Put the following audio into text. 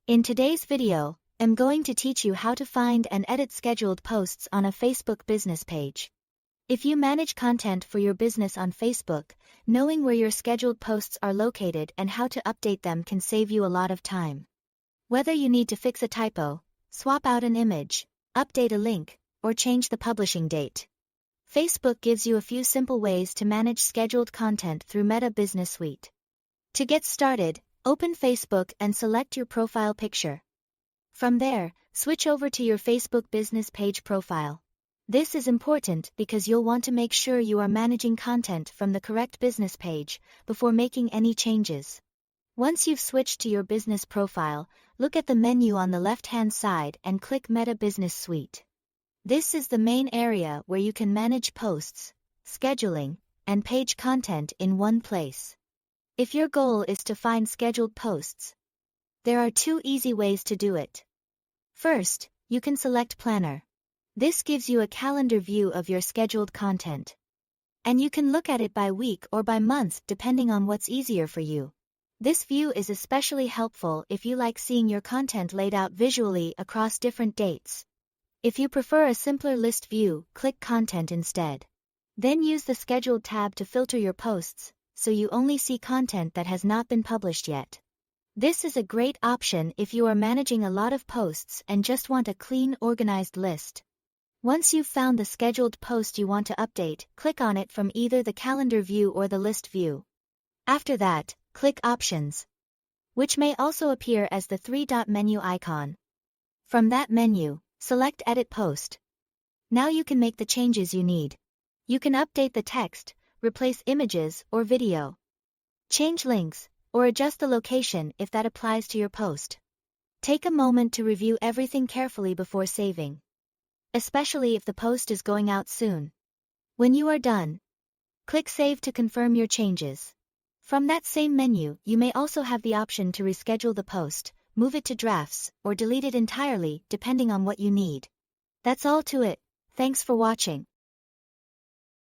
In today's video, I'm going to teach you how to find and edit scheduled posts on a Facebook business page. If you manage content for your business on Facebook, knowing where your scheduled posts are located and how to update them can save you a lot of time. Whether you need to fix a typo, swap out an image, update a link, or change the publishing date, Facebook gives you a few simple ways to manage scheduled content through Meta Business Suite. To get started, open Facebook and select your profile picture. From there, switch over to your Facebook business page profile. This is important because you'll want to make sure you are managing content from the correct business page before making any changes. Once you've switched to your business profile, look at the menu on the left-hand side and click Meta Business Suite. This is the main area where you can manage posts, scheduling, and page content in one place. If your goal is to find scheduled posts, there are two easy ways to do it. First, you can select Planner. This gives you a calendar view of your scheduled content. And you can look at it by week or by month depending on what's easier for you. This view is especially helpful if you like seeing your content laid out visually across different dates. If you prefer a simpler list view, click Content instead. Then use the Scheduled tab to filter your posts, so you only see content that has not been published yet. This is a great option if you are managing a lot of posts and just want a clean, organized list. Once you've found the scheduled post you want to update, click on it from either the calendar view or the list view. After that, click Options, which may also appear as the three-dot menu icon. From that menu, select Edit Post. Now you can make the changes you need. You can update the text, replace images or video, change links, or adjust the location if that applies to your post. Take a moment to review everything carefully before saving, especially if the post is going out soon. When you are done, click Save to confirm your changes. From that same menu, you may also have the option to reschedule the post, move it to drafts, or delete it entirely, depending on what you need. That's all to it. Thanks for watching.